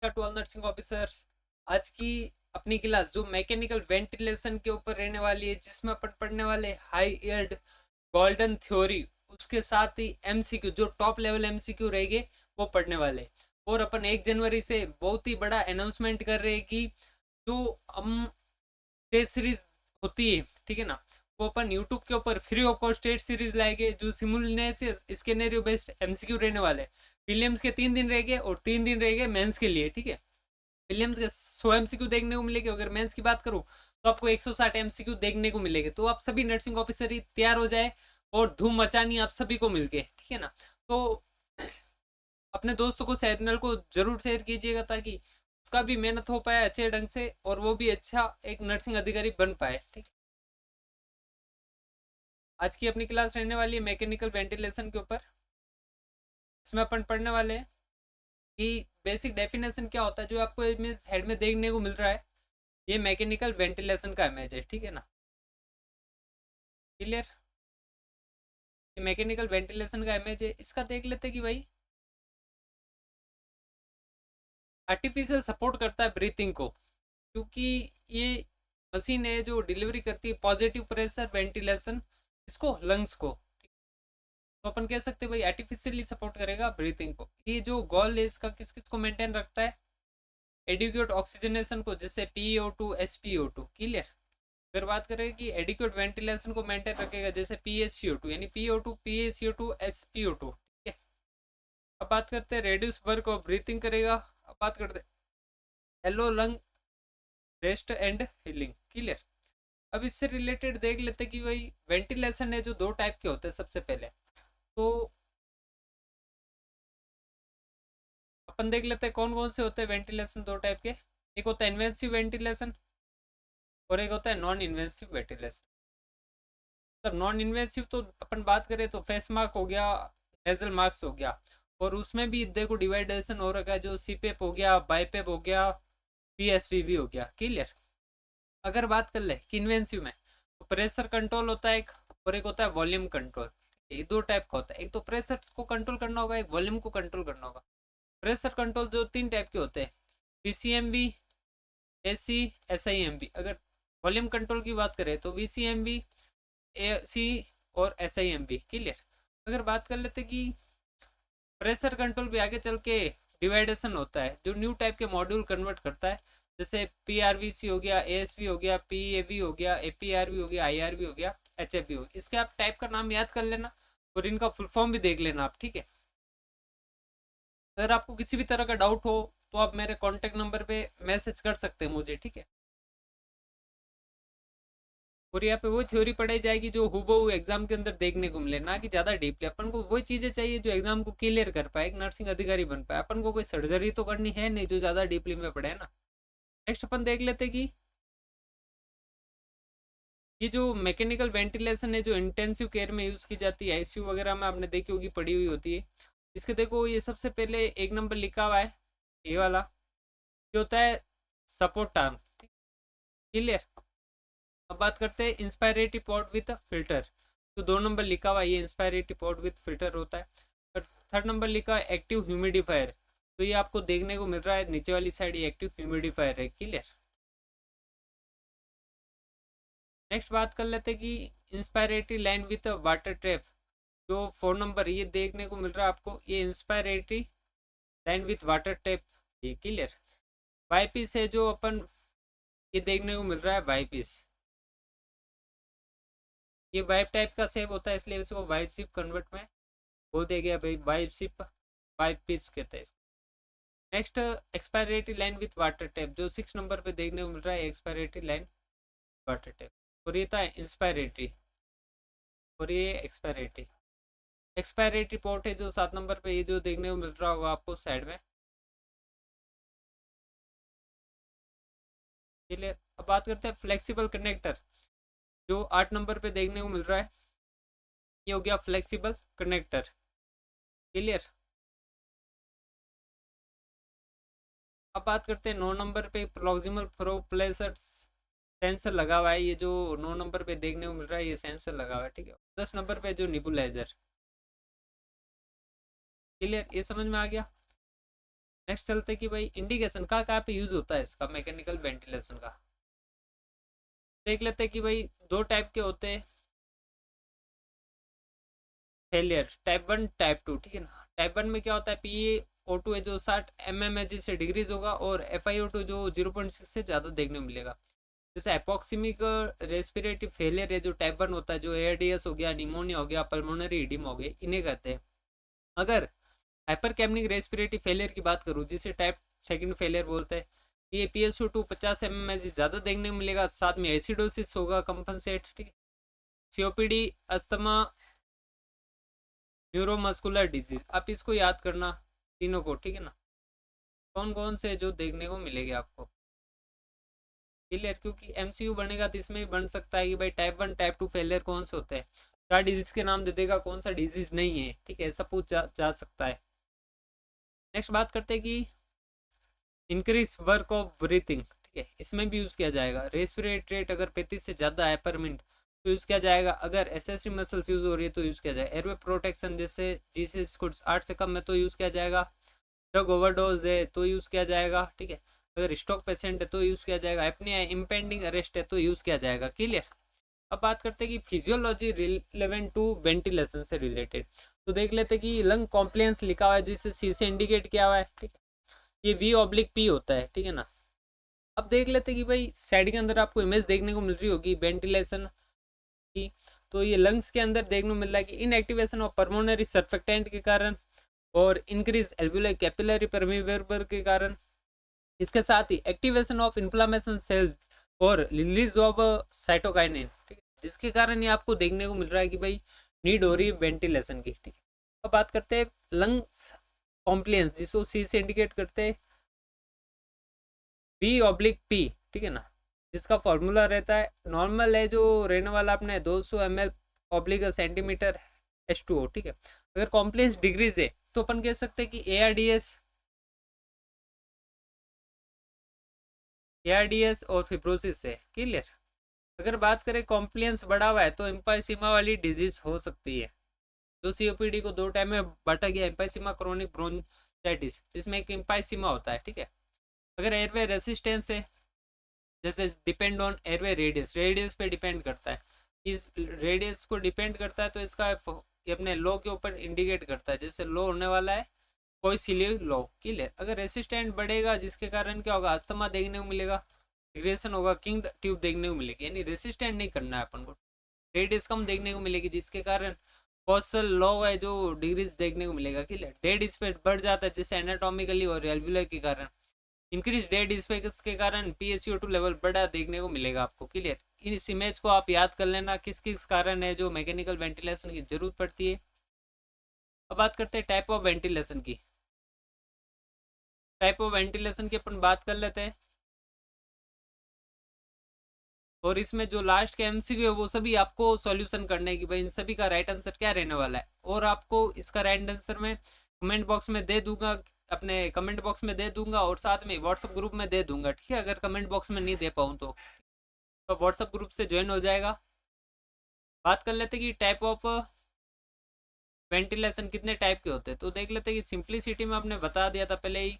To all nursing officers. आज की अपनी क्लास जो मैकेनिकल वेंटिलेशन के ऊपर रहने वाली है, जिसमें अपन पढ़ने वाले हाई एयर्ड गोल्डन थ्योरी, उसके साथ ही एमसीक्यू जो टॉप लेवल एमसीक्यू रहेंगे वो पढ़ने वाले। और अपन 1 जनवरी से बहुत ही बड़ा अनाउंसमेंट कर रहे हैं कि जो हम टेस्ट सीरीज होती है, ठीक है ना, वो अपन यूट्यूब के ऊपर free of cost test series लाएंगे जो सिमुलेटेड स्केनेरियो बेस्ड एमसीक्यू रहने वाले। विलियम्स के 3 दिन रहेंगे और 3 दिन रहेंगे मेंस के लिए, ठीक है। विलियम्स के 100 एमसीक्यू देखने को मिलेंगे। अगर मेंस की बात करूँ तो आपको 160 एमसीक्यू देखने को मिलेंगे। तो आप सभी नर्सिंग ऑफिसर ही तैयार हो जाए और धूम मचानी आप सभी को मिलके, ठीक है ना। तो अपने दोस्तों को चैनल को जरूर शेयर कीजिएगा ताकि उसका भी मेहनत हो पाए अच्छे ढंग से और वो भी अच्छा एक नर्सिंग अधिकारी बन पाए, ठीक है। आज की अपनी क्लास रहने वाली है मैकेनिकल वेंटिलेशन के ऊपर। इसमें अपन पढ़ने वाले हैं कि बेसिक डेफिनेशन क्या होता है। जो आपको इमेज हेड में देखने को मिल रहा है, ये मैकेनिकल वेंटिलेशन का इमेज है, ठीक है ना। क्लियर। ये मैकेनिकल वेंटिलेशन का इमेज है। इसका देख लेते हैं कि भाई आर्टिफिशियल सपोर्ट करता है ब्रीथिंग को, क्योंकि ये मशीन है जो डिलीवरी करती है पॉजिटिव प्रेशर वेंटिलेशन इसको लंग्स को। तो अपन कह सकते हैं भाई आर्टिफिशियली सपोर्ट करेगा ब्रीथिंग को। ये जो गोल है इसका किस किस को मेंटेन रखता है, एडिक्वेट ऑक्सीजनेशन को, जैसे PO2 SpO2। क्लियर। अगर बात करें कि एडिक्वेट वेंटिलेशन को मेंटेन रखेगा जैसे PaCO2 यानी PO2 PaCO2 SpO2, ठीक है। अब बात करते हैं रेड्यूस वर्क और ब्रीथिंग करेगा। अब बात करते हैं hello lung rest and healing. Clear. अब इससे रिलेटेड देख लेते हैं कि भाई वेंटिलेशन है जो 2 टाइप के होते हैं। सबसे पहले तो अपन देख लेते हैं कौन कौन से होते हैं वेंटिलेशन 2 टाइप के। एक होता है इन्वेंसिव वेंटिलेशन और एक होता है नॉन इन्वेंसिव वेंटिलेशन। मतलब नॉन इन्वेंसिव तो अपन बात करें तो फेस मास्क हो गया, नेजल मास्क हो गया, और उसमें भी देखो डिवाइडेशन हो रखा है, जो सीपेप हो गया, बाईपेप हो गया, PSVV हो गया। क्लियर। अगर बात कर ले कि इन्वेंसिव में तो प्रेशर कंट्रोल होता है एक, और एक होता है वॉल्यूम कंट्रोल। ये 2 टाइप का होता है। एक तो प्रेशर को कंट्रोल करना होगा, एक वॉल्यूम को कंट्रोल करना होगा। प्रेशर कंट्रोल जो 3 टाइप के होते हैं, PCMV, AC, SIMV। अगर वॉल्यूम कंट्रोल की बात करें तो VCMV, AC और SIMV। क्लियर। अगर बात कर लेते कि प्रेशर कंट्रोल भी आगे चल के डिवाइडेशन होता है जो न्यू टाइप के मॉड्यूल कन्वर्ट करता है, जैसे PRVC हो गया, ASV हो गया, PAV हो गया, APRV हो गया, IRV हो गया, HFV हो गया। इसके आप टाइप का नाम याद कर लेना और इनका फुल फॉर्म भी देख लेना आप, ठीक है। अगर आपको किसी भी तरह का डाउट हो तो आप मेरे कॉन्टेक्ट नंबर पे मैसेज कर सकते हैं मुझे, ठीक है। और यहाँ पे वही थ्योरी पढ़ाई जाएगी जो हूबहू एग्जाम के अंदर देखने को मिले, ना कि ज्यादा डीपली। अपन को वही चीजें चाहिए जो एग्जाम को क्लियर कर पाए, एक नर्सिंग अधिकारी बन पाए। अपन को कोई सर्जरी तो करनी है नहीं जो ज्यादा डीपली में पढ़े ना। नेक्स्ट अपन देख लेते कि ये जो मैकेनिकल वेंटिलेशन है जो इंटेंसिव केयर में यूज की जाती है, ICU वगैरह में आपने देखी होगी, पड़ी हुई होती है। इसके देखो ये सबसे पहले 1 नंबर लिखा हुआ है, ये वाला जो होता है सपोर्ट आर्म। क्लियर। अब बात करते हैं इंस्पायरेटरी पॉट विथ फिल्टर। तो 2 नंबर लिखा हुआ है, ये इंस्पायरेटरी पॉट विथ फिल्टर होता है। और 3rd नंबर लिखा है एक्टिव ह्यूमिडिफायर। तो ये आपको देखने को मिल रहा है नीचे वाली साइड, ये एक्टिव ह्यूमिडिफायर है। क्लियर। नेक्स्ट बात कर लेते हैं कि inspiratory line with water trap. जो 4 नंबर ये देखने को मिल रहा है आपको, ये inspiratory line with water tap, ये। क्लियर। वाई पीस है जो अपन ये देखने को मिल रहा है वाई पीस, ये वाइप टाइप का सेप होता है इसलिए इसको वाइप सिप कन्वर्ट में बोल दिया गया भाई, वाइप सिप वाइप पीस कहते हैं इसको। Next expiratory line with water tap, जो 6 नंबर पे देखने को मिल रहा है एक्सपायरेटरी लाइन वाटर टैप। और ये था इंस्पायरेटरी और ये एक्सपायरेटरी। एक्सपायरेटरी पोर्ट है जो 7 नंबर पे, ये जो देखने को मिल रहा होगा आपको साइड में। चलिए अब बात करते हैं फ्लेक्सिबल कनेक्टर, जो 8 नंबर पे देखने को मिल रहा है, ये हो गया फ्लेक्सिबल कनेक्टर। क्लियर। अब बात करते हैं 9 नंबर पे प्रॉक्सिमल प्रोप्लेसर सेंसर लगा हुआ है, ये जो 9 नंबर पे देखने को मिल रहा है ये सेंसर लगा हुआ है, ठीक है। 10 नंबर पे जो निबुलाइजर। क्लियर, ये समझ में आ गया। नेक्स्ट चलते कि भाई इंडिकेशन का कहाँ पे यूज होता है इसका मैकेनिकल वेंटिलेशन का। देख लेते कि भाई दो टाइप के होते हैं फेलियर, टाइप 1 टाइप 2, ठीक है ना। टाइप 1 में क्या होता है, PaO2 है जो 60 mmHg से डिक्रीज होगा और FiO2 जो 0.6 से ज़्यादा देखने को मिलेगा। जैसे एपोक्सीमिक रेस्पिरेटरी फेलियर है जो टाइप 1 होता है, जो ARDS हो गया, निमोनिया हो गया, पल्मोनरी इडिमा हो गया, इन्हें कहते हैं। अगर हाइपरकैम्निक रेस्पिरेटरी फेलियर की बात करूँ जिसे टाइप सेकंड फेलियर बोलते हैं, ये PSO2 50 mmHg ज़्यादा देखने को मिलेगा, साथ में एसिडोसिस होगा कंपनसेट, ठीक है। COPD, अस्थमा, न्यूरोमस्कुलर डिजीज, आप इसको याद करना तीनों को, ठीक है ना। कौन कौन से जो देखने को मिलेंगे आपको, क्लियर, क्योंकि MCU बनेगा तो इसमें भी बन सकता है कि भाई टाइप 1 टाइप 2 फेलियर कौन से होते हैं, क्या डिजीज के नाम दे देगा, कौन सा डिजीज नहीं है, ठीक है, ऐसा पूछ जा सकता है। नेक्स्ट बात करते हैं कि इंक्रीज वर्क ऑफ ब्रीथिंग, ठीक है, इसमें भी यूज किया जाएगा। रेस्पिरेटरी रेट अगर 35 से ज़्यादा है पर मिनट तो यूज़ किया जाएगा। अगर एसेसरी मसल्स यूज हो रही है तो यूज़ किया जाएगा। एयरवे प्रोटेक्शन जैसे जीसीएस को 8 से कम है तो यूज़ किया जाएगा। ड्रग ओवरडोज है तो यूज़ किया जाएगा, ठीक है। अगर स्ट्रोक पेशेंट है तो यूज़ किया जाएगा। एपनिया इम्पेंडिंग अरेस्ट है तो यूज़ किया जाएगा, क्लियर। अब बात करते हैं कि फिजियोलॉजी रिलेवेंट टू वेंटिलेशन से रिलेटेड, तो देख लेते हैं कि लंग कॉम्प्लायंस लिखा हुआ है जिसे सी से इंडिकेट किया हुआ है, ठीक है। ये V/P होता है, ठीक है ना। अब देख लेते हैं कि भाई साइड के अंदर आपको इमेज देखने को मिल रही होगी वेंटिलेशन की, तो ये लंग्स के अंदर देखने को मिल रहा है कि इनएक्टिवेशन ऑफ पर्मोनरी सर्फेक्टेंट के कारण और इंक्रीज एल्वुलर कैपिलरी परमीवेबर के कारण, इसके साथ ही एक्टिवेशन ऑफ इन्फ्लामेशन सेल्स और रिलीज ऑफ साइटोकाइनिन, ठीक है, जिसके कारण ये आपको देखने को मिल रहा है कि भाई नीड हो रही है वेंटिलेशन की, ठीक है। अब बात करते हैं लंग्स कॉम्प्लायंस जिसको सी से इंडिकेट करते हैं V/P, ठीक है ना, जिसका फॉर्मूला रहता है नॉर्मल है जो रहने वाला अपने 200 ml/सेंटीमीटर H2O, ठीक है। अगर कॉम्प्लेक्स डिग्रीज है तो अपन कह सकते हैं कि ARDS और फिब्रोसिस है, क्लियर। अगर बात करें कॉम्प्लियंस बढ़ा हुआ है तो एम्पाइसीमा वाली डिजीज हो सकती है। जो COPD को दो टाइम में बांटा गया, एम्पाइसीमा, क्रोनिक ब्रोंचाइटिस, जिसमें एक एम्पाइसीमा होता है, ठीक है। अगर एयरवे रेसिस्टेंस है जैसे depend on airway radius, radius पे डिपेंड करता है, इस रेडियस को डिपेंड करता है तो इसका ये अपने लो के ऊपर इंडिकेट करता है, जैसे लो होने वाला है कोई सिलियो लो, क्लियर। अगर रेसिस्टेंट बढ़ेगा जिसके कारण क्या होगा, अस्थमा देखने को मिलेगा, डिग्रेशन होगा, किंग ट्यूब देखने को मिलेगी, यानी रेसिस्टेंट नहीं करना है अपन को। रेडियस कम देखने को मिलेगी जिसके कारण फॉसल लो है जो डिग्रीज देखने को मिलेगा, क्लियर। डेड स्पेस बढ़ जाता है जैसे एनाटॉमिकली और एल्वुलर के कारण। इंक्रीज डेड स्पेस के कारण PaCO2 लेवल बड़ा देखने को मिलेगा आपको, क्लियर। इस इमेज को आप याद कर लेना किस किस कारण है जो मैकेनिकल वेंटिलेशन की जरूरत पड़ती है। अब बात करते हैं टाइप ऑफ वेंटिलेशन की। टाइप ऑफ वेंटिलेशन की अपन बात कर लेते हैं, और इसमें जो लास्ट के MCQ है वो सभी आपको सॉल्यूशन करने की, भाई इन सभी का राइट आंसर क्या रहने वाला है, और आपको इसका राइट आंसर मैं कमेंट बॉक्स में दे दूंगा, अपने कमेंट बॉक्स में दे दूंगा और साथ में व्हाट्सअप ग्रुप में दे दूंगा, ठीक है। अगर कमेंट बॉक्स में नहीं दे पाऊँ तो व्हाट्सअप ग्रुप से ज्वाइन हो जाएगा। बात कर लेते कि टाइप ऑफ वेंटिलेशन कितने टाइप के होते हैं, तो देख लेते कि सिंप्लिसिटी में आपने बता दिया था पहले ही,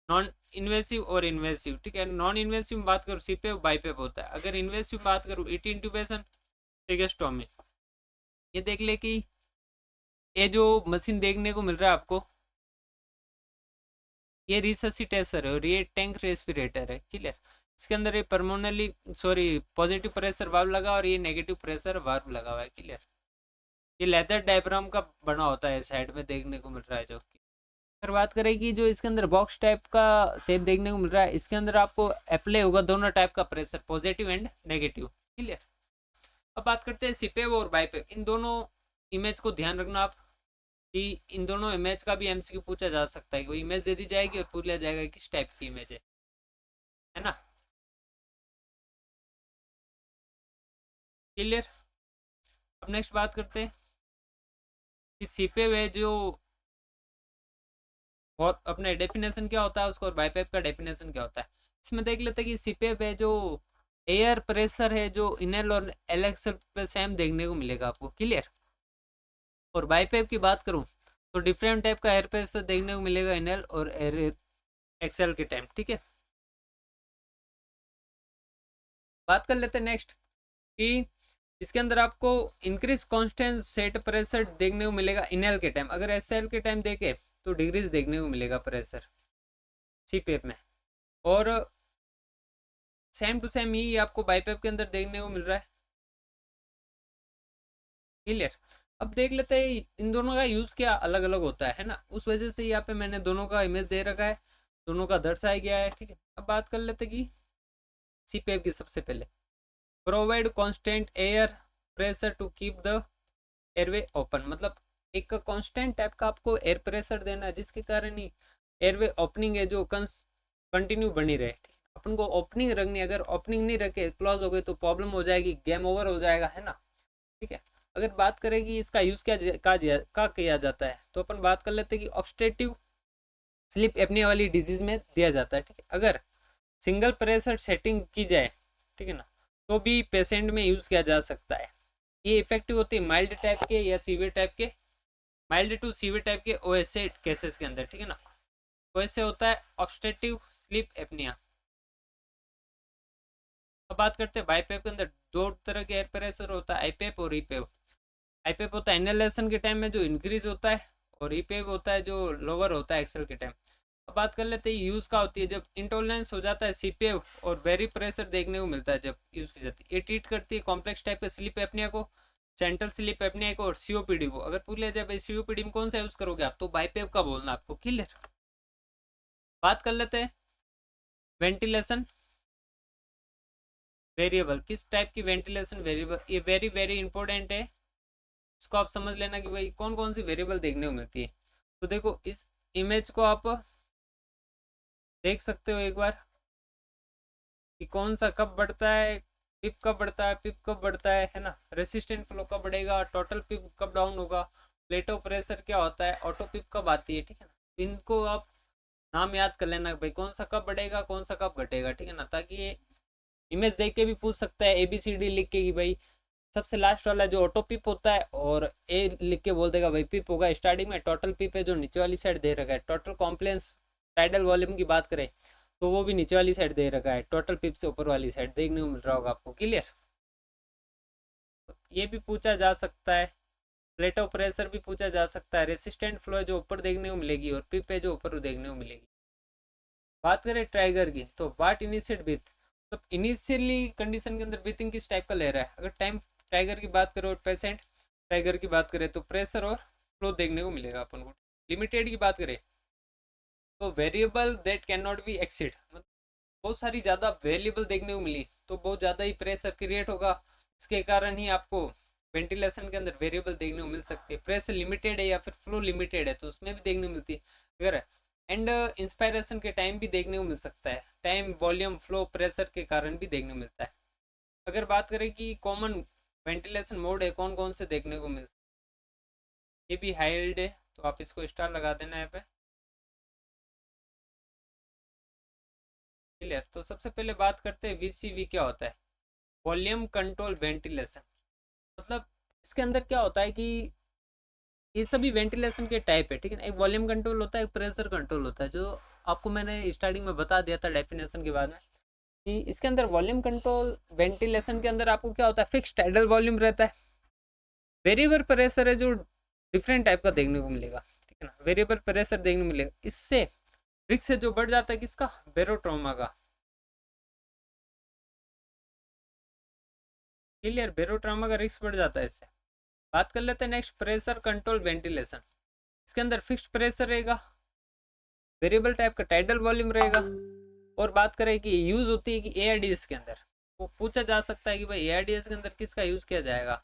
नॉन इन्वेसिव और इन्वेसिव, ठीक है। नॉन इन्वेसिव में बात करूँ सीपेप बाईपेप होता है। अगर इन्वेसिव बात करूँ ईटी इंट्यूबेशन, ट्रेकेस्टोमी। ये देख ले कि ये जो मशीन देखने को मिल रहा है आपको, ये रिससिटेटर है और ये टैंक रेस्पिरेटर है, क्लियर। इसके अंदर ये परमोनली सॉरी पॉजिटिव प्रेशर वाल्व लगा और ये नेगेटिव प्रेशर वाल्व लगा हुआ है, क्लियर। ये लेदर डायफ्राम का बना होता है, साइड में देखने को मिल रहा है जो। अगर बात करें कि जो इसके अंदर बॉक्स टाइप का शेप देखने को मिल रहा है, इसके अंदर आपको अप्लाई होगा दोनों टाइप का pressure, positive and negative, clear. अब बात करते हैं सीपेव और बाईपेव, इन दोनों इमेज को ध्यान रखना आप कि इन दोनों इमेज का भी MCQ पूछा जा सकता है कि वो इमेज दे दी जाएगी और पूछ लिया जाएगा किस टाइप की इमेज है ना, क्लियर। अब नेक्स्ट बात करते हैं कि सीपेव है जो और अपने डेफिनेशन क्या होता है उसको, और बाईपेप का डेफिनेशन क्या होता है। इसमें देख लेते हैं कि सीपेप है जो एयर प्रेशर है जो इनल और एलेक्सल पे सेम देखने को मिलेगा आपको, क्लियर। और बाईपेप की बात करूं तो डिफरेंट टाइप का एयर प्रेशर देखने को मिलेगा इनहेल और एयर एक्सेल के टाइम, ठीक है। बात कर लेते हैं नेक्स्ट कि इसके अंदर आपको इंक्रीज कांस्टेंट सेट प्रेशर देखने को मिलेगा इनहेल के टाइम, अगर एक्सेल के टाइम देखे तो डिग्रीज देखने को मिलेगा प्रेशर सीपेप में, और सेम टू सेम ही आपको बाईपेप के अंदर देखने को मिल रहा है। क्लियर। अब देख लेते हैं इन दोनों का यूज क्या अलग अलग होता है ना, उस वजह से यहाँ पे मैंने दोनों का इमेज दे रखा है, दोनों का दर्शाया गया है, ठीक है। अब बात कर लेते कि सीपेप की। सबसे पहले provide constant air pressure to keep the airway open, मतलब एक कांस्टेंट टाइप का आपको एयर प्रेशर देना है जिसके कारण ही एयरवे ओपनिंग है जो कंटिन्यू बनी रहे। अपन को ओपनिंग रखनी है, अगर ओपनिंग नहीं रखे क्लोज हो गई तो प्रॉब्लम हो जाएगी, गेम ओवर हो जाएगा, है ना, ठीक है। अगर बात करें कि इसका यूज क्या किया जाता है तो अपन बात कर लेते हैं कि ऑब्स्ट्रक्टिव स्लीप एपनिया वाली डिजीज में दिया जाता है, ठीक है। अगर सिंगल प्रेशर सेटिंग की जाए, ठीक है ना, तो भी पेशेंट में यूज किया जा सकता है। ये इफेक्टिव होती है माइल्ड टाइप के या सीवियर टाइप के, माइल्ड टू सीवियर टाइप के ओएसए केसेस के अंदर, ठीक है ना। ओएसए होता है ऑब्स्ट्रक्टिव स्लीप एपनिया। अब बात करते हैं बाईपेप के अंदर दो तरह के एयर प्रेशर होता है, आईपेप और ईपेप। आईपेप होता है इनहेलेशन के टाइम में जो इंक्रीज होता है, और ईपेप होता है जो लोअर होता है एक्सेल के टाइम। अब बात कर लेते हैं यूज का होती है जब इंटॉलरेंस हो जाता है सीपेप और वेरी प्रेशर देखने को मिलता है जब यूज की जाती है। ये ट्रीट करती है कॉम्प्लेक्स टाइप के स्लीप एपनिया को, सेंट्रल स्लीप एपनिया को और सीओपीडी को। अगर पूछ लिया जाए सीओपीडी में कौन सा यूज करोगे आप, तो बाईपेप का बोलना आपको। क्लियर। बात कर लेते हैं वेंटिलेशन वेरिएबल, किस टाइप की वेंटिलेशन वेरिएबल, ये वेरी वेरी इंपॉर्टेंट है, इसको आप समझ लेना कि भाई कौन कौन सी वेरिएबल देखने को मिलती है। तो देखो इस इमेज को आप देख सकते हो एक बार कि कौन सा कब बढ़ता है, पिप कब बढ़ता है, पिप कब बढ़ता है ना, रेसिस्टेंट फ्लो कब बढ़ेगा, टोटल पिप कब डाउन होगा, प्लेटो प्रेशर क्या होता है, ऑटो पिप कब आती है, ठीक है ना। इनको आप नाम याद कर लेना भाई कौन सा कब बढ़ेगा कौन सा कब घटेगा, ठीक है ना, ताकि ये इमेज देख के भी पूछ सकता है ABCD लिख के कि भाई सबसे लास्ट वाला जो ऑटो पिप होता है, और ए लिख के बोल देगा भाई पिप होगा स्टार्टिंग में, टोटल पिप है जो नीचे वाली साइड दे रखा है, टोटल कॉम्प्लेंस टाइडल वॉल्यूम की बात करें तो वो भी नीचे वाली साइड दे रखा है, टोटल पिप से ऊपर वाली साइड देखने को मिल रहा होगा आपको। क्लियर। ये भी पूछा जा सकता है, प्लेटो प्रेशर भी पूछा जा सकता है, रेसिस्टेंट फ्लो जो ऊपर देखने को मिलेगी और पिप है जो ऊपर देखने को मिलेगी। बात करें ट्राइगर की तो वाट इनिशिएट ब्रीथ, तो इनिशियली कंडीशन के अंदर ब्रीथिंग किस टाइप का ले रहा है। अगर टाइम टाइगर की बात करें और पेशेंट टाइगर की बात करें तो प्रेशर और फ्लो देखने को मिलेगा अपन को। लिमिटेड की बात करें तो variable that can not be exceed, मतलब बहुत सारी ज़्यादा वेरिएबल देखने को मिली तो बहुत ज़्यादा ही प्रेशर क्रिएट होगा, इसके कारण ही आपको वेंटिलेशन के अंदर वेरिएबल देखने को मिल सकती है। प्रेशर लिमिटेड है या फिर फ्लो लिमिटेड है तो उसमें भी देखने को मिलती है। अगर एंड इंस्पायरेशन के टाइम भी देखने को मिल सकता है, टाइम वॉल्यूम फ्लो प्रेशर के कारण भी देखने को मिलता है। अगर बात करें कि कॉमन वेंटिलेशन मोड है कौन कौन से देखने को मिल सकता है, ये भी हाइल्ड है तो आप इसको स्टार लगा देना यहाँ पे। क्लियर। तो सबसे पहले बात करते हैं VCV क्या होता है, वॉल्यूम कंट्रोल वेंटिलेशन। मतलब इसके अंदर क्या होता है कि ये सभी वेंटिलेशन के टाइप है, ठीक है ना। एक वॉल्यूम कंट्रोल होता है, एक प्रेशर कंट्रोल होता है, जो आपको मैंने स्टार्टिंग में बता दिया था डेफिनेशन के बाद में कि इसके अंदर वॉल्यूम कंट्रोल वेंटिलेशन के अंदर आपको क्या होता है, फिक्स टाइडल वॉल्यूम रहता है। वेरिएबल प्रेशर है जो डिफरेंट टाइप का देखने को मिलेगा, ठीक है ना, वेरिएबल प्रेशर देखने को मिलेगा। इससे रिस्क से जो बढ़ जाता है किसका, बेरोट्रोमा का। क्लियर। बेरोट्रोमा का रिस्क बढ़ जाता है इससे। बात कर लेते हैं नेक्स्ट प्रेशर कंट्रोल वेंटिलेशन। इसके अंदर फिक्स्ड प्रेशर रहेगा, वेरिएबल टाइप का टाइडल वॉल्यूम रहेगा, और बात करें कि यूज होती है कि ARDS के अंदर, वो पूछा जा सकता है कि भाई ARDS के अंदर किसका यूज किया जाएगा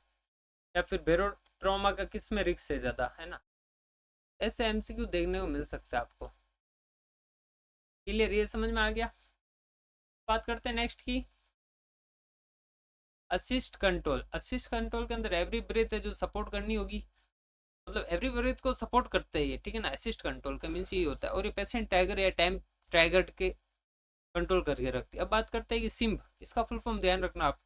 या फिर बेरोट्रोमा का किस में रिस्क है ज्यादा, है ना। ऐसे MCQ देखने को मिल सकता है आपको। क्लियर, ये समझ में आ गया। बात करते हैं नेक्स्ट की असिस्ट कंट्रोल। असिस्ट कंट्रोल के अंदर एवरी ब्रेथ है जो सपोर्ट करनी होगी, मतलब एवरी ब्रेथ को सपोर्ट करते हैं ये, ठीक है ना। असिस्ट कंट्रोल का मीन्स ये होता है, और ये पेशेंट टाइगर या टाइम टाइगर के कंट्रोल करके रखती है। अब बात करते हैं कि सिम, इसका फुल फॉर्म ध्यान रखना आप।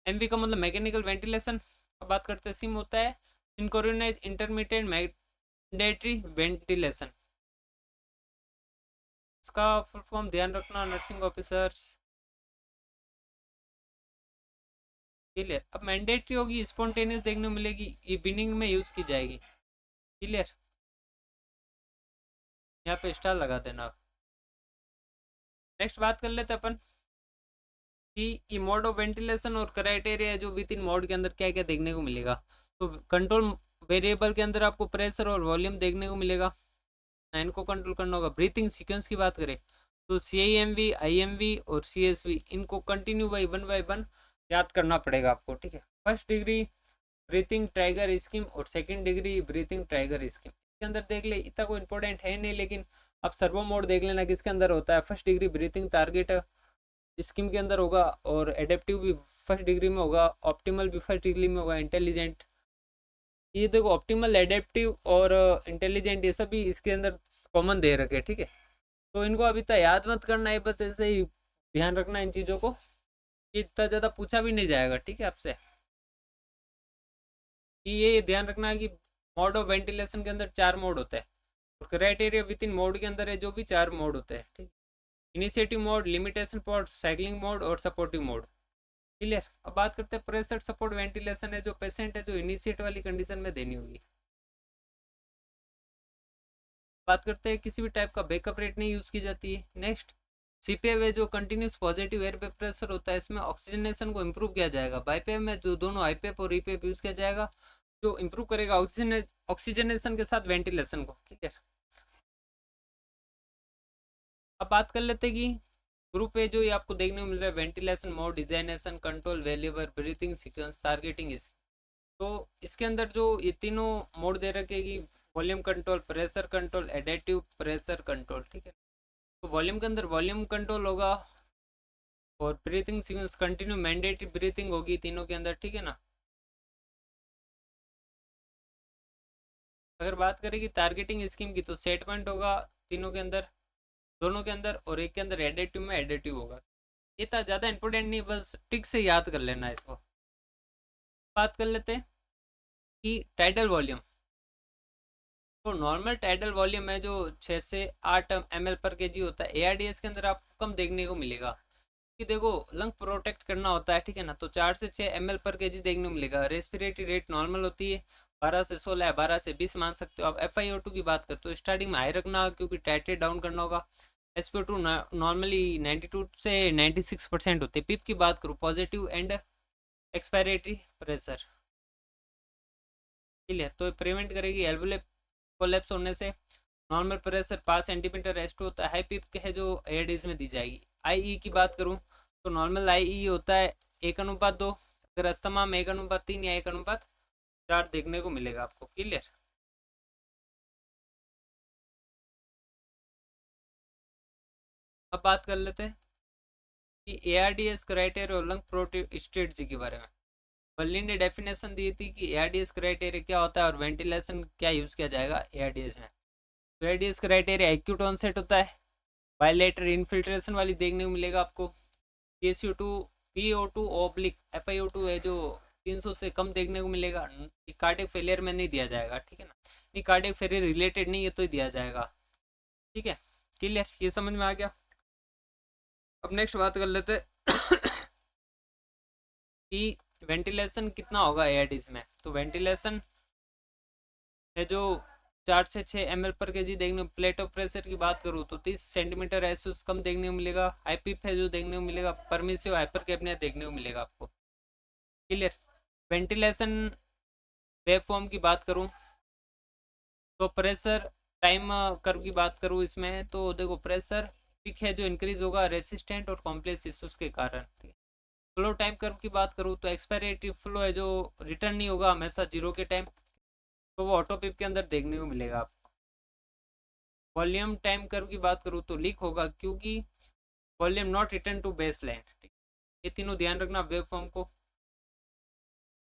MV का मतलब मैकेनिकल वेंटिलेशन। अब बात करते हैं सिम होता है सिंक्रोनाइज इंटरमीडिएट मैंडेटरी वेंटिलेशन, इसका फुल फॉर्म ध्यान रखना नर्सिंग ऑफिसर्स। क्लियर। अब मैंडेटरी होगी, स्पॉन्टेनियस देखने को मिलेगी, इवनिंग में यूज की जाएगी। क्लियर, यहाँ पे स्टार लगा देना आप। नेक्स्ट बात कर लेते अपन कि ये मोड ऑफ वेंटिलेशन और क्राइटेरिया है जो विद इन मोड के अंदर क्या क्या देखने को मिलेगा। तो कंट्रोल वेरिएबल के अंदर आपको प्रेशर और वॉल्यूम देखने को मिलेगा, इनको कंट्रोल करना होगा। ब्रीथिंग सीक्वेंस की बात करें तो CIMV, IMV और CSV, इनको कंटिन्यू बाई वन याद करना पड़ेगा आपको, ठीक है। First degree breathing trigger scheme और second degree breathing trigger scheme, इसके अंदर देख ले, इतना कोई इंपॉर्टेंट है नहीं, लेकिन अब सर्वो मोड देख लेना किसके अंदर होता है। First degree breathing target scheme के अंदर होगा, और एडेप्टिव भी फर्स्ट डिग्री में होगा, ऑप्टिमल भी फर्स्ट डिग्री में होगा, इंटेलिजेंट, ये देखो ऑप्टिमल, एडेप्टिव और इंटेलिजेंट ये सभी इसके अंदर कॉमन दे रखे, ठीक है। तो इनको अभी तक याद मत करना है, बस ऐसे ही ध्यान रखना इन चीज़ों को, इतना ज़्यादा पूछा भी नहीं जाएगा, ठीक है आपसे। कि ये ध्यान रखना है कि मोड ऑफ वेंटिलेशन के अंदर 4 मोड होते हैं, और क्राइटेरिया विद इन मोड के अंदर है जो भी 4 मोड होते हैं, ठीक। Initiative mode, limitation mode, cycling mode और सपोर्टिव मोड। क्लियर। अब बात करते हैं प्रेशर सपोर्ट वेंटिलेशन है जो पेशेंट है जो इनिशिएट वाली कंडीशन में देनी होगी। बात करते हैं किसी भी टाइप का बैकअप रेट नहीं यूज की जाती है। नेक्स्ट, CPAP है जो कंटिन्यूस पॉजिटिव एयर प्रेशर होता है, इसमें ऑक्सीजनेशन को इम्प्रूव किया जाएगा। बाईपैप में जो दोनों IPAP और EPAP यूज किया जाएगा जो इम्प्रूव करेगा ऑक्सीजनेशन के साथ वेंटिलेशन को। क्लियर। अब बात कर लेते हैं कि ग्रुप ए जो ये आपको देखने को मिल रहा है, ventilation mode, designation, control variable, breathing sequence, targeting, इस तो इसके अंदर जो ये तीनों मोड दे रखे कि volume control, pressure control, additive pressure control, ठीक है। तो वॉल्यूम के अंदर वॉल्यूम कंट्रोल होगा, और breathing sequence continue mandatory breathing होगी तीनों के अंदर, ठीक है ना। अगर बात करें कि टारगेटिंग स्कीम की, तो सेट पॉइंट होगा तीनों के अंदर, दोनों के अंदर, और एक के अंदर एडेटिव में एडेटिव होगा। ये था ज़्यादा इंपॉर्टेंट नहीं, बस टिक से याद कर लेना इसको। बात कर लेते हैं कि टाइडल वॉल्यूम, तो नॉर्मल टाइडल वॉल्यूम है जो 6 से 8 ml पर केजी होता है। ARDS के अंदर आपको कम देखने को मिलेगा, कि देखो लंग प्रोटेक्ट करना होता है, ठीक है ना। तो 4 से 6 ml पर केजी देखने को मिलेगा। रेस्पिरेटरी रेट नॉर्मल होती है 12 से 16 है, 12 से 20 मान सकते हो आप। FiO2 की बात करते हो स्टार्टिंग में हाई रखना, क्योंकि टाइट्रेट डाउन करना होगा। SpO2 नॉर्मली 92 से 96% होती है। पिप की बात करूँ, positive and expiratory pressure. Clear. तो प्रिवेंट करेगी एल्वुलर कोलेप्स होने से। नॉर्मल प्रेशर 5 सेंटीमीटर S2 होता है। हाई पिप के है जो ARDS में दी जाएगी। IE की बात करूँ तो नॉर्मल IE होता है 1:2, अगर अस्थमा में 1:3 या 1:4 देखने को मिलेगा आपको। क्लियर। अब बात कर लेते हैं कि ARDS क्राइटेरिया और लंग प्रोटेक्टिव स्ट्रेटजी के बारे में। बर्लिन ने डेफिनेशन दी थी कि ARDS क्राइटेरिया क्या होता है और वेंटिलेशन क्या यूज़ किया जाएगा ARDS में। तो ARDS क्राइटेरिया एक्यूट ऑनसेट होता है, बायलेटरल इनफिल्ट्रेशन वाली देखने को मिलेगा आपको। PSO2 PO2 ऑब्लिक FiO2 है जो 300 से कम देखने को मिलेगा। कार्डियक फेलियर में नहीं दिया जाएगा, ठीक है ना। नहीं, कार्डियक फेलियर रिलेटेड नहीं है तो ही दिया जाएगा, ठीक है। क्लियर, ये समझ में आ गया। अब नेक्स्ट बात कर लेते कि वेंटिलेशन कितना होगा ARDS में। तो वेंटिलेशन है जो 4 से 6 ml पर केजी देखने। प्लेट ऑफ प्रेशर की बात करूँ तो 30 सेंटीमीटर एसुस कम देखने को मिलेगा। हाई पिप है जो देखने को मिलेगा। परमिसिव हाइपर कैप्निया देखने को मिलेगा आपको। क्लियर। वेंटिलेशन वेव फॉर्म की बात करूँ तो प्रेशर टाइम कर्व की बात करूँ इसमें, तो देखो प्रेशर पिक है जो इंक्रीज होगा रेसिस्टेंट और कॉम्प्लेक्स इश्यूज के कारण, ठीक है। फ्लो टाइम कर्व की बात करूँ तो एक्सपायरेटरी फ्लो है जो रिटर्न नहीं होगा हमेशा जीरो के टाइम, तो वो ऑटो पिप के अंदर देखने को मिलेगा आपको। वॉल्यूम टाइम कर्व की बात करूँ तो लीक होगा, क्योंकि volume not return to baseline. ये तीनों ध्यान रखना वेव फॉर्म को,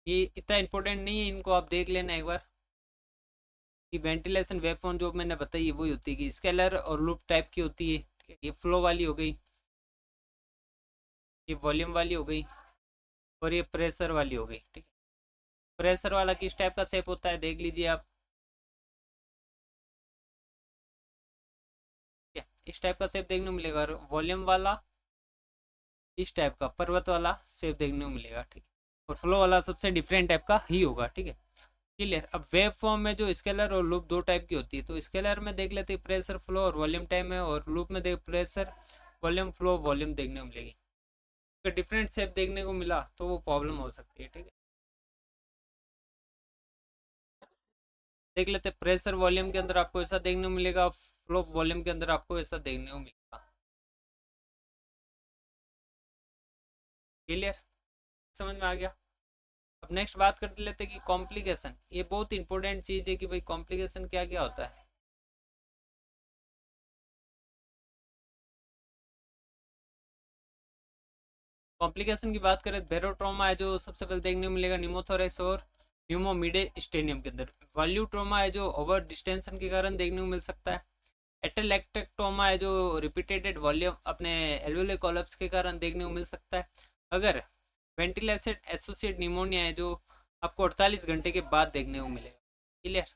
ये इतना इंपॉर्टेंट नहीं है, इनको आप देख लेना एक बार। कि वेंटिलेशन वेव फॉर्म जो मैंने बताई है वही होती है कि स्केलर और लूप टाइप की होती है, ठीक है। ये फ्लो वाली हो गई, ये वॉल्यूम वाली हो गई, और ये प्रेशर वाली हो गई, ठीक है। प्रेशर वाला किस टाइप का शेप होता है देख लीजिए आप। इस टाइप का शेप देखने को मिलेगा, और वॉल्यूम वाला इस टाइप का पर्वत वाला शेप देखने को मिलेगा, ठीक है। और फ्लो वाला सबसे डिफरेंट टाइप का ही होगा, ठीक है, क्लियर। अब वेव फॉर्म में जो स्केलर और लूप दो टाइप की होती है, तो स्केलर में देख लेते हैं प्रेशर फ्लो और वॉल्यूम टाइम है, और लूप में देख प्रेशर वॉल्यूम फ्लो वॉल्यूम देखने को मिलेगी। अगर डिफरेंट शेप देखने को मिला तो वो प्रॉब्लम हो सकती है, ठीक है। देख लेते प्रेशर वॉल्यूम के अंदर आपको ऐसा देखने को मिलेगा, फ्लो वॉल्यूम के अंदर आपको ऐसा देखने को मिलेगा, क्लियर, समझ में आ गया। अब नेक्स्ट बात कर लेते हैं कि कॉम्प्लिकेशन, ये बहुत इंपॉर्टेंट चीज है कि भाई कॉम्प्लिकेशन क्या क्या होता है। कॉम्प्लिकेशन की बात करें, बेरोट्रोमा है जो सबसे पहले देखने को मिलेगा न्यूमोथोरेक्स और न्यूमोमिडे स्टेनियम के अंदर। वॉल्यूट्रोमा है जो ओवर डिस्टेंशन के कारण देखने को मिल सकता है। एटेलेक्टेक्टोमा है जो रिपीटेड वॉल्यूम अपने एल्वेोलर कोलैप्स के कारण देखने को मिल सकता है। अगर वेंटिलेशन एसोसिएट निमोनिया है जो आपको 48 घंटे के बाद देखने को मिलेगा, क्लियर,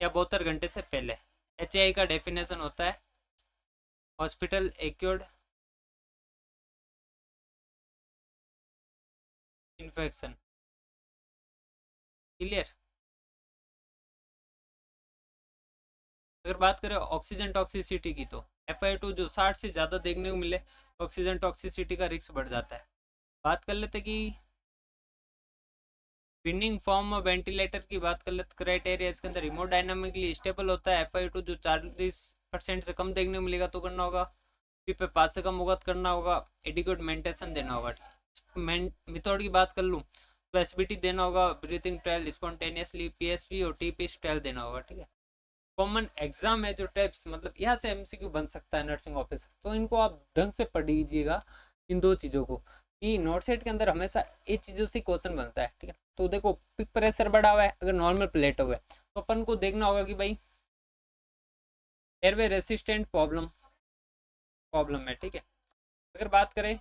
या 72 घंटे से पहले। HAI का डेफिनेशन होता है हॉस्पिटल एक्यूर्ड इन्फेक्शन, क्लियर। अगर बात करें ऑक्सीजन टॉक्सिसिटी की, तो FiO2 जो 60 से ज़्यादा देखने को मिले तो ऑक्सीजन टॉक्सिसिटी का रिस्क बढ़ जाता है। बात कर लेते कि विनिंग फॉर्म वेंटिलेटर की बात कर लेते, क्राइटेरिया इसके अंदर हिमोडाइनामिकली स्टेबल होता है। FiO2 जो 40% से कम देखने को मिलेगा तो करना होगा, पी पे 5 से कम होगा तो करना होगा, एडिक्वेट मेंटेन देना होगा। मेथड की बात कर लूँ तो SBT देना होगा, ब्रीथिंग ट्रायल स्पॉन्टेनियसली, PSP और TPS ट्रायल देना होगा, ठीक है। कॉमन एग्जाम है जो टाइप्स, मतलब यहाँ से MCQ बन सकता है नर्सिंग ऑफिस, तो इनको आप ढंग से पढ़ लीजिएगा इन दो चीज़ों को, कि नोट सेट के अंदर हमेशा ये चीज़ों से क्वेश्चन बनता है, ठीक है। तो देखो पिक प्रेशर बढ़ा हुआ है, अगर नॉर्मल प्लेट हुआ है तो अपन को देखना होगा कि भाई एयरवे रेसिस्टेंट प्रॉब्लम प्रॉब्लम है, ठीक है। अगर बात करें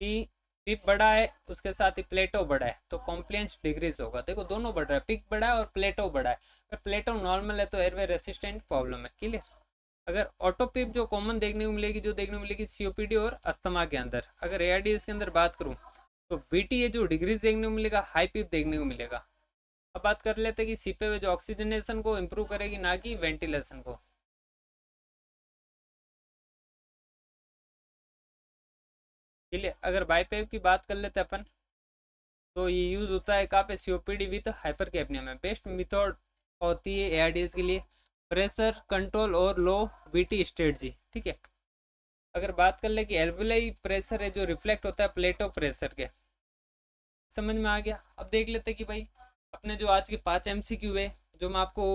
कि पिक बड़ा है उसके साथ ही प्लेटो बड़ा है तो कॉम्प्लेंस डिक्रीज होगा। देखो दोनों बढ़ रहा है, पिक बड़ा है और प्लेटो बड़ा है। अगर प्लेटो नॉर्मल है तो एयरवे रेसिस्टेंट प्रॉब्लम है, क्लियर। अगर ऑटोपिप जो कॉमन देखने को मिलेगी, जो देखने को मिलेगी COPD और अस्थमा के अंदर। अगर ARDS के अंदर बात करूँ तो VT जो डिग्रीज देखने को मिलेगा, हाई पिप देखने को मिलेगा। अब बात कर लेते हैं कि सीपे जो ऑक्सीजनेशन को इम्प्रूव करेगी ना कि वेंटिलेशन को, क्लियर। अगर बाईपेप की बात कर लेते हैं अपन, तो ये यूज होता है कहाँ पे, COPD विथ हाइपर कैपनिया में। बेस्ट मेथड होती है ARDS के लिए प्रेशर कंट्रोल और लो VT स्ट्रेटजी, ठीक है। अगर बात कर ले कि एल्वुलाई प्रेशर है जो रिफ्लेक्ट होता है प्लेटो प्रेशर के, समझ में आ गया। अब देख लेते कि भाई अपने जो आज के 5 MCQ है जो मैं आपको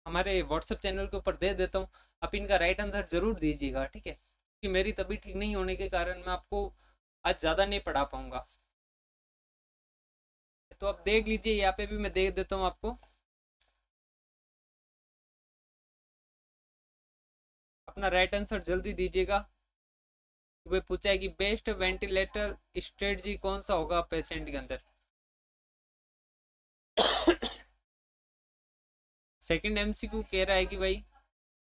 हमारे व्हाट्सएप चैनल के ऊपर दे देता हूँ, आप इनका राइट आंसर जरूर दीजिएगा, ठीक है, क्योंकि मेरी तबीयत ठीक नहीं होने के कारण मैं आपको आज ज़्यादा नहीं पढ़ा पाऊंगा। तो आप देख लीजिए, यहाँ पे भी मैं दे देता हूँ आपको। अपना राइट आंसर जल्दी दीजिएगा। वे पूछा है कि बेस्ट वेंटिलेटर स्ट्रेटजी कौन सा होगा पेशेंट के अंदर। सेकंड MCQ कह रहा है कि भाई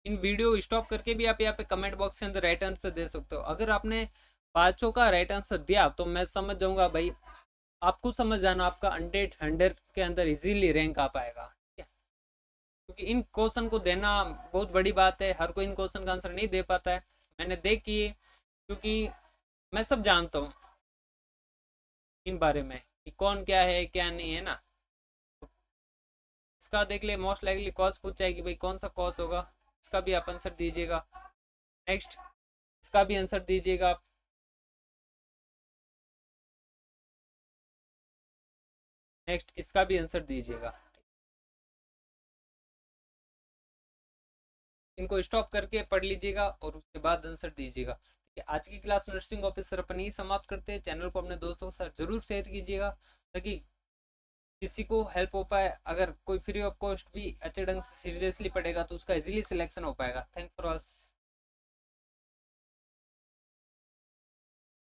इन वीडियो स्टॉप करके भी आप यहाँ पे कमेंट बॉक्स के अंदर राइट आंसर दे सकते हो। अगर आपने पांचों का राइट आंसर दिया तो मैं समझ जाऊंगा भाई आपको समझ जाना आपका 100 के अंदर इजीली रैंक आ पाएगा, ठीक है। क्योंकि इन क्वेश्चन को देना बहुत बड़ी बात है, हर कोई इन क्वेश्चन का आंसर नहीं दे पाता है। मैंने देख किए, क्योंकि मैं सब जानता हूँ इन बारे में कि कौन क्या है क्या नहीं है ना। इसका देख ले, मोस्ट लाइकली कॉज पूछा है कि भाई कौन सा कॉज होगा, इसका भी आप आंसर दीजिएगा। नेक्स्ट इसका भी आंसर दीजिएगा आप। नेक्स्ट इसका भी आंसर दीजिएगा। इनको स्टॉप करके पढ़ लीजिएगा और उसके बाद आंसर दीजिएगा, ठीक है। आज की क्लास नर्सिंग ऑफिसर अपन ही समाप्त करते हैं। चैनल को अपने दोस्तों के साथ जरूर शेयर कीजिएगा ताकि किसी को हेल्प हो पाए। अगर कोई फ्री ऑफ कॉस्ट भी अच्छे ढंग से सीरियसली पढ़ेगा तो उसका इजीली सिलेक्शन हो पाएगा। Thank for all.